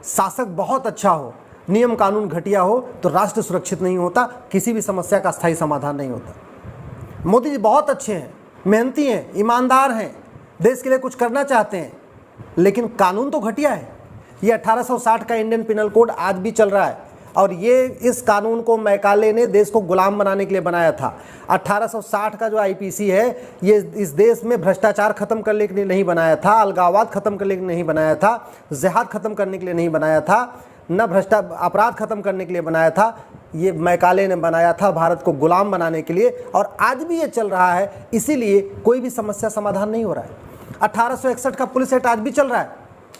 शासक बहुत अच्छा हो, नियम कानून घटिया हो तो राष्ट्र सुरक्षित नहीं होता, किसी भी समस्या का स्थायी समाधान नहीं होता। मोदी जी बहुत अच्छे हैं, मेहनती हैं, ईमानदार हैं, देश के लिए कुछ करना चाहते हैं, लेकिन कानून तो घटिया है। ये 1860 का इंडियन पिनल कोड आज भी चल रहा है और ये इस कानून को मैकाले ने देश को गुलाम बनाने के लिए बनाया था। 1860 का जो आईपीसी है ये इस देश में भ्रष्टाचार खत्म करने के लिए नहीं बनाया था, अलगाववाद खत्म करने के लिए नहीं बनाया था, जिहाद खत्म करने के लिए नहीं बनाया था, न अपराध खत्म करने के लिए बनाया था। ये मैकाले ने बनाया था भारत को गुलाम बनाने के लिए, और आज भी ये चल रहा है। इसीलिए कोई भी समस्या समाधान नहीं हो रहा है। 1861 का पुलिस एक्ट आज भी चल रहा है,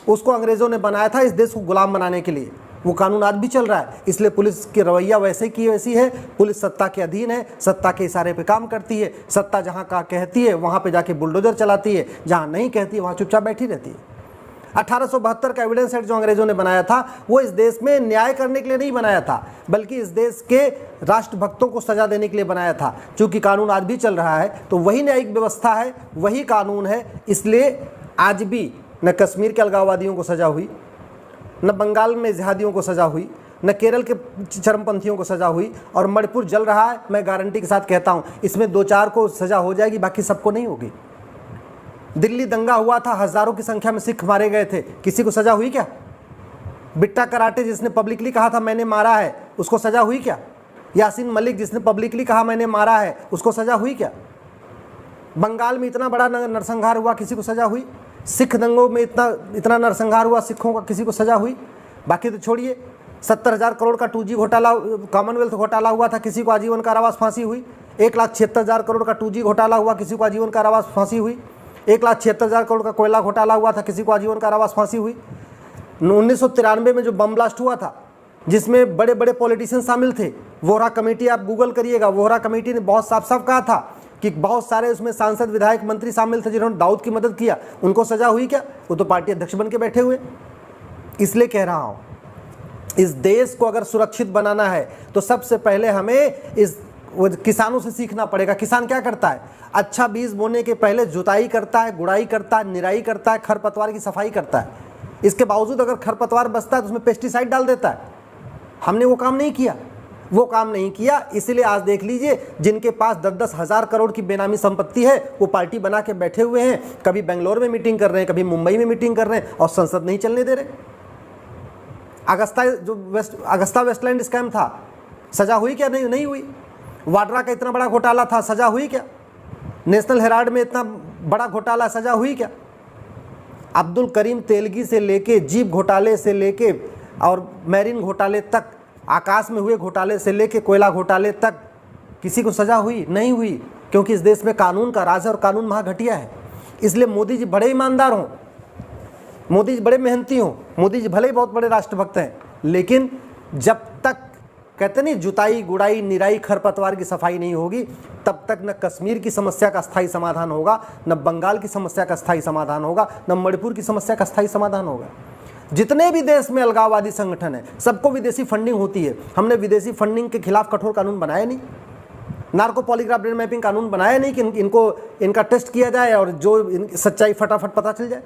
उसको अंग्रेजों ने बनाया था इस देश को गुलाम बनाने के लिए, वो कानून आज भी चल रहा है। इसलिए पुलिस की रवैया वैसे की वैसी है। पुलिस सत्ता के अधीन है, सत्ता के इशारे पे काम करती है, सत्ता जहाँ का कहती है वहाँ पे जाके बुलडोजर चलाती है, जहाँ नहीं कहती है वहाँ चुपचाप बैठी रहती है। 1872 का एविडेंस एक्ट जो अंग्रेजों ने बनाया था वो इस देश में न्याय करने के लिए नहीं बनाया था, बल्कि इस देश के राष्ट्रभक्तों को सजा देने के लिए बनाया था। चूंकि कानून आज भी चल रहा है तो वही न्यायिक व्यवस्था है, वही कानून है, इसलिए आज भी न कश्मीर के अलगाववादियों को सजा हुई, न बंगाल में जिहादियों को सजा हुई, न केरल के चरमपंथियों को सजा हुई, और मणिपुर जल रहा है। मैं गारंटी के साथ कहता हूँ इसमें 2-4 को सजा हो जाएगी, बाकी सबको नहीं होगी। दिल्ली दंगा हुआ था, हजारों की संख्या में सिख मारे गए थे, किसी को सजा हुई क्या? बिट्टा कराटे जिसने पब्लिकली कहा था मैंने मारा है, उसको सजा हुई क्या? यासीन मलिक जिसने पब्लिकली कहा मैंने मारा है, उसको सजा हुई क्या? बंगाल में इतना बड़ा नरसंहार हुआ, किसी को सजा हुई? सिख दंगों में इतना नरसंहार हुआ सिखों का, किसी को सजा हुई? बाकी तो छोड़िए, 70,000 करोड़ का 2G घोटाला, कॉमनवेल्थ घोटाला हुआ था, किसी को आजीवन कारावास फांसी हुई। 1,76,000 करोड़ का 2G घोटाला हुआ, किसी को आजीवन कारावास फांसी हुई। 1,76,000 करोड़ का कोयला घोटाला हुआ था, किसी को आजीवन कारावास फांसी हुई। 1993 में जो बम ब्लास्ट हुआ था जिसमें बड़े बड़े पॉलिटिशियन शामिल थे, वोहरा कमेटी, आप गूगल करिएगा, वोहरा कमेटी ने बहुत साफ साफ कहा था कि बहुत सारे उसमें सांसद, विधायक, मंत्री शामिल थे जिन्होंने दाऊद की मदद किया, उनको सजा हुई क्या? वो तो पार्टी अध्यक्ष बन के बैठे हुए। इसलिए कह रहा हूं, इस देश को अगर सुरक्षित बनाना है तो सबसे पहले हमें इस किसानों से सीखना पड़ेगा। किसान क्या करता है? अच्छा बीज बोने के पहले जुताई करता है, गुड़ाई करता है, निराई करता है, खरपतवार की सफाई करता है। इसके बावजूद अगर खरपतवार बचता है तो उसमें पेस्टिसाइड डाल देता है। हमने वो काम नहीं किया, इसीलिए आज देख लीजिए जिनके पास 10-10 हज़ार करोड़ की बेनामी संपत्ति है वो पार्टी बना के बैठे हुए हैं, कभी बेंगलोर में मीटिंग कर रहे हैं, कभी मुंबई में मीटिंग कर रहे हैं, और संसद नहीं चलने दे रहे। अगस्ता वेस्टलैंड स्कैम था, सजा हुई क्या? नहीं हुई। वाड्रा का इतना बड़ा घोटाला था, सजा हुई क्या? नेशनल हेराल्ड में इतना बड़ा घोटाला, सजा हुई क्या? अब्दुल करीम तेलगी से लेके, जीप घोटाले से लेके और मैरीन घोटाले तक, आकाश में हुए घोटाले से लेके कोयला घोटाले तक, किसी को सजा हुई? नहीं हुई, क्योंकि इस देश में कानून का राज है और कानून महाघटिया है। इसलिए मोदी जी बड़े ईमानदार हों, मोदी जी बड़े मेहनती हों, मोदी जी भले ही बहुत बड़े राष्ट्रभक्त हैं, लेकिन जब तक कहते नहीं जुताई, गुड़ाई, निराई, खरपतवार की सफाई नहीं होगी तब तक न कश्मीर की समस्या का स्थायी समाधान होगा, न बंगाल की समस्या का स्थायी समाधान होगा, न मणिपुर की समस्या का स्थायी समाधान होगा। जितने भी देश में अलगाववादी संगठन है सबको विदेशी फंडिंग होती है। हमने विदेशी फंडिंग के खिलाफ कठोर कानून बनाया नहीं, नार्को पॉलीग्राफ ब्रेन मैपिंग कानून बनाया नहीं कि इनका टेस्ट किया जाए और जो सच्चाई फटाफट पता चल जाए।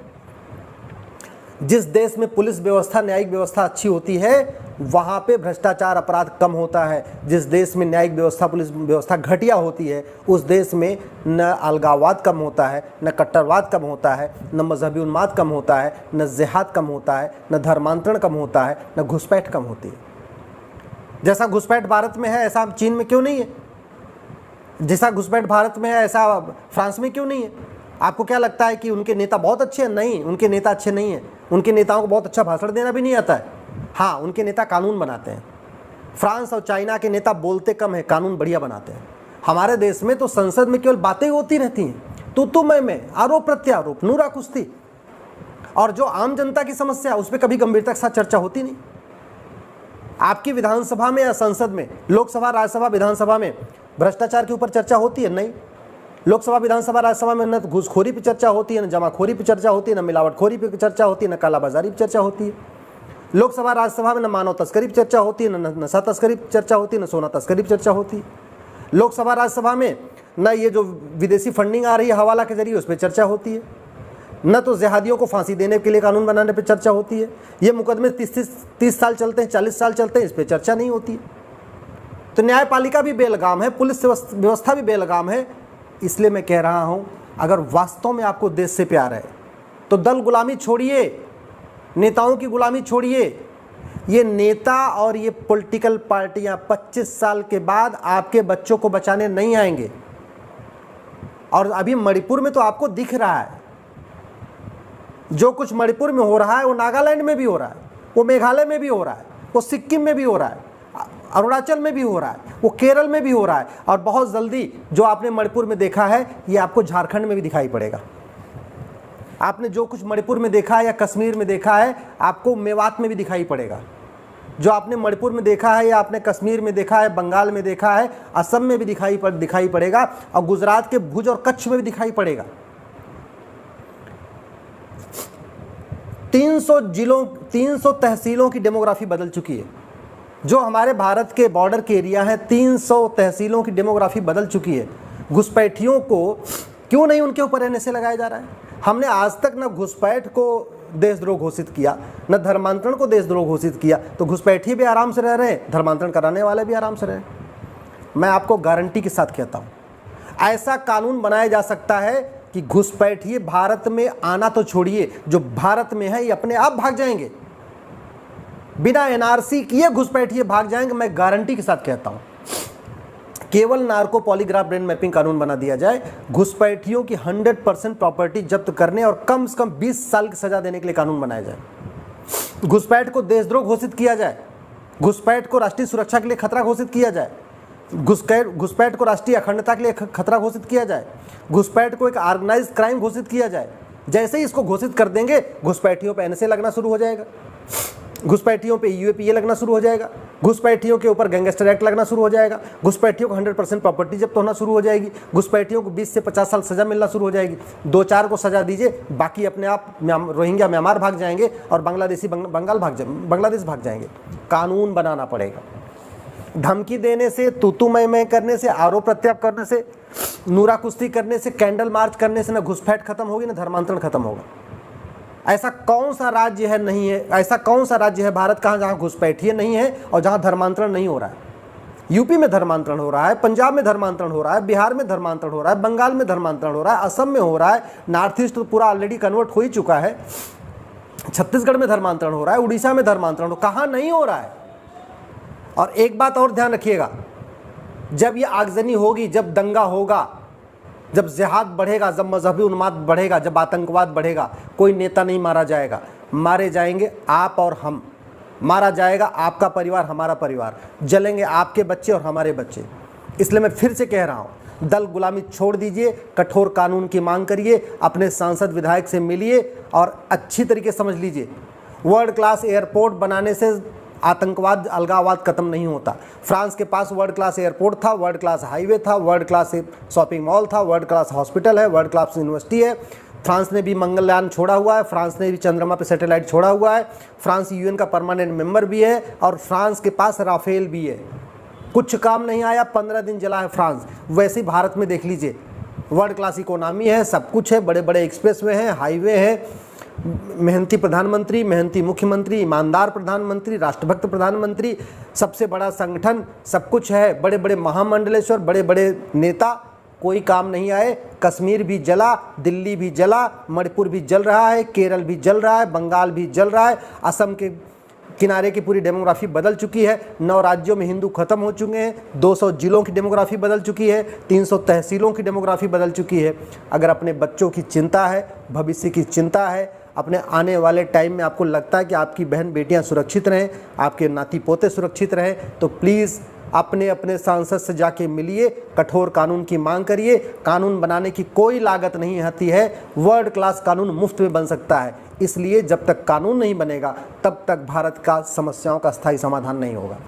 जिस देश में पुलिस व्यवस्था, न्यायिक व्यवस्था अच्छी होती है वहाँ पे भ्रष्टाचार, अपराध कम होता है। जिस देश में न्यायिक व्यवस्था, पुलिस व्यवस्था घटिया होती है उस देश में न अलगाववाद कम होता है, न कट्टरवाद कम होता है, न मजहबी उन्माद कम होता है, न जिहाद कम होता है, न धर्मांतरण कम होता है, न घुसपैठ कम होती है। जैसा घुसपैठ भारत में है ऐसा चीन में क्यों नहीं है? जैसा घुसपैठ भारत में है ऐसा फ्रांस में क्यों नहीं है? आपको क्या लगता है कि उनके नेता बहुत अच्छे हैं? नहीं, उनके नेता अच्छे नहीं हैं। उनके नेताओं को बहुत अच्छा भाषण देना भी नहीं आता है। हाँ, उनके नेता कानून बनाते हैं। फ्रांस और चाइना के नेता बोलते कम है, कानून बढ़िया बनाते हैं। हमारे देश में तो संसद में केवल बातें होती रहती हैं, तू मैं, आरोप प्रत्यारोप, नूरा कुश्ती, और जो आम जनता की समस्या उस पर कभी गंभीरता के साथ चर्चा होती नहीं। आपकी विधानसभा में या संसद में, लोकसभा, राज्यसभा, विधानसभा में भ्रष्टाचार के ऊपर चर्चा होती है? नहीं। लोकसभा, विधानसभा, राज्यसभा में न घूसखोरी पर चर्चा होती है, न जमाखोरी पर चर्चा होती है, न मिलावटखोरी पर चर्चा होती है, न कालाबाजारी पर चर्चा होती है। लोकसभा, राज्यसभा में न मानव तस्करी पर चर्चा होती है, न नशा तस्करी पर चर्चा होती है, न सोना तस्करी पर चर्चा होती है। लोकसभा, राज्यसभा में न ये जो विदेशी फंडिंग आ रही है हवाला के जरिए उस पर चर्चा होती है। न तो जिहादियों को फांसी देने के लिए कानून बनाने पे चर्चा होती है। ये मुकदमे 30 साल चलते हैं, 40 साल चलते हैं, इस पे चर्चा नहीं होती है। तो न्यायपालिका भी बेलगाम है, पुलिस व्यवस्था भी बेलगाम है। इसलिए मैं कह रहा हूँ, अगर वास्तव में आपको देश से प्यार है तो दल गुलामी छोड़िए, नेताओं की गुलामी छोड़िए। ये नेता और ये पॉलिटिकल पार्टियां 25 साल के बाद आपके बच्चों को बचाने नहीं आएंगे। और अभी मणिपुर में तो आपको दिख रहा है, जो कुछ मणिपुर में हो रहा है वो नागालैंड में भी हो रहा है, वो मेघालय में भी हो रहा है, वो सिक्किम में भी हो रहा है, अरुणाचल में भी हो रहा है, वो केरल में भी हो रहा है, और बहुत जल्दी जो आपने मणिपुर में देखा है ये आपको झारखंड में भी दिखाई पड़ेगा। आपने जो कुछ मणिपुर में देखा है या कश्मीर में देखा है, आपको मेवात में भी दिखाई पड़ेगा। जो आपने मणिपुर में देखा है या आपने कश्मीर में देखा है, बंगाल में देखा है, असम में भी दिखाई पड़ेगा, और गुजरात के भुज और कच्छ में भी दिखाई पड़ेगा। 300 तहसीलों की डेमोग्राफी बदल चुकी है। जो हमारे भारत के बॉर्डर के एरिया हैं, 300 तहसीलों की डेमोग्राफी बदल चुकी है। घुसपैठियों को क्यों नहीं उनके ऊपर एनएसए लगाया जा रहा है? हमने आज तक न घुसपैठ को देशद्रोह घोषित किया, न धर्मांतरण को देशद्रोह घोषित किया। तो घुसपैठी भी आराम से रह रहे हैं, धर्मांतरण कराने वाले भी आराम से रह रहे हैं। मैं आपको गारंटी के साथ कहता हूँ, ऐसा कानून बनाया जा सकता है कि घुसपैठिए भारत में आना तो छोड़िए, जो भारत में है ये अपने आप भाग जाएंगे। बिना एनआरसी किए घुसपैठिए भाग जाएंगे, मैं गारंटी के साथ कहता हूँ। केवल नार्को पॉलीग्राफ ब्रेन मैपिंग कानून बना दिया जाए, घुसपैठियों की 100% प्रॉपर्टी जब्त करने और कम से कम 20 साल की सजा देने के लिए कानून बनाया जाए। घुसपैठ को देशद्रोह घोषित किया जाए, घुसपैठ को राष्ट्रीय सुरक्षा के लिए खतरा घोषित किया जाए, घुसपैठ को राष्ट्रीय अखंडता के लिए खतरा घोषित किया जाए, घुसपैठ को एक ऑर्गेनाइज्ड क्राइम घोषित किया जाए। जैसे ही इसको घोषित कर देंगे, घुसपैठियों पर एनएसए लगना शुरू हो जाएगा, घुसपैठियों पे यूएपीए लगना शुरू हो जाएगा, घुसपैठियों के ऊपर गैंगस्टर एक्ट लगना शुरू हो जाएगा, घुसपैठियों को 100% प्रॉपर्टी जब्त होना शुरू हो जाएगी, घुसपैठियों को 20 से 50 साल सजा मिलना शुरू हो जाएगी। 2-4 को सजा दीजिए, बाकी अपने आप रोहिंग्या म्यांमार भाग जाएंगे और बांग्लादेशी बांग्लादेश भाग जाएंगे। कानून बनाना पड़ेगा। धमकी देने से, तू मैं करने से, आरोप प्रत्यारोप करने से, नूरा कुश्ती करने से, कैंडल मार्च करने से न घुसपैठ खत्म होगी न धर्मांतरण खत्म होगा। ऐसा कौन सा राज्य है नहीं है, ऐसा कौन सा राज्य है भारत का जहाँ घुसपैठिए नहीं है और जहाँ धर्मांतरण नहीं हो रहा है? यूपी में धर्मांतरण हो रहा है, पंजाब में धर्मांतरण हो रहा है, बिहार में धर्मांतरण हो रहा है, बंगाल में धर्मांतरण हो रहा है, असम में हो रहा है, नॉर्थ ईस्ट तो पूरा ऑलरेडी कन्वर्ट हो ही चुका है, छत्तीसगढ़ में धर्मांतरण हो रहा है, उड़ीसा में धर्मांतरण हो, कहाँ नहीं हो रहा है? और एक बात और ध्यान रखिएगा, जब ये आगजनी होगी, जब दंगा होगा, जब जिहाद बढ़ेगा, जब मजहबी उन्माद बढ़ेगा, जब आतंकवाद बढ़ेगा, कोई नेता नहीं मारा जाएगा, मारे जाएंगे आप और हम, मारा जाएगा आपका परिवार, हमारा परिवार, जलेंगे आपके बच्चे और हमारे बच्चे। इसलिए मैं फिर से कह रहा हूँ, दल गुलामी छोड़ दीजिए, कठोर कानून की मांग करिए, अपने सांसद विधायक से मिलिए और अच्छी तरीके से समझ लीजिए, वर्ल्ड क्लास एयरपोर्ट बनाने से आतंकवाद, अलगाववाद खत्म नहीं होता। फ्रांस के पास वर्ल्ड क्लास एयरपोर्ट था, वर्ल्ड क्लास हाईवे था, वर्ल्ड क्लास शॉपिंग मॉल था, वर्ल्ड क्लास हॉस्पिटल है, वर्ल्ड क्लास यूनिवर्सिटी है। फ्रांस ने भी मंगलयान छोड़ा हुआ है, फ्रांस ने भी चंद्रमा पे सैटेलाइट छोड़ा हुआ है, फ्रांस यूएन का परमानेंट मेंबर भी है, और फ्रांस के पास राफेल भी है। कुछ काम नहीं आया, 15 दिन जला है फ्रांस। वैसे ही भारत में देख लीजिए, वर्ल्ड क्लास इकोनॉमी है, सब कुछ है, बड़े बड़े एक्सप्रेसवे हैं, हाईवे है, मेहनती प्रधानमंत्री, मेहनती मुख्यमंत्री, ईमानदार प्रधानमंत्री, राष्ट्रभक्त प्रधानमंत्री, सबसे बड़ा संगठन, सब कुछ है, बड़े बड़े महामंडलेश्वर, बड़े बड़े नेता, कोई काम नहीं आए। कश्मीर भी जला, दिल्ली भी जला, मणिपुर भी जल रहा है, केरल भी जल रहा है, बंगाल भी जल रहा है, असम के किनारे की पूरी डेमोग्राफी बदल चुकी है, 9 राज्यों में हिंदू खत्म हो चुके हैं, 200 जिलों की डेमोग्राफी बदल चुकी है, 300 तहसीलों की डेमोग्राफी बदल चुकी है। अगर अपने बच्चों की चिंता है, भविष्य की चिंता है, अपने आने वाले टाइम में आपको लगता है कि आपकी बहन बेटियां सुरक्षित रहें, आपके नाती पोते सुरक्षित रहें, तो प्लीज़ अपने अपने सांसद से जाके मिलिए, कठोर कानून की मांग करिए। कानून बनाने की कोई लागत नहीं आती है, वर्ल्ड क्लास कानून मुफ्त में बन सकता है। इसलिए जब तक कानून नहीं बनेगा तब तक भारत का समस्याओं का स्थायी समाधान नहीं होगा।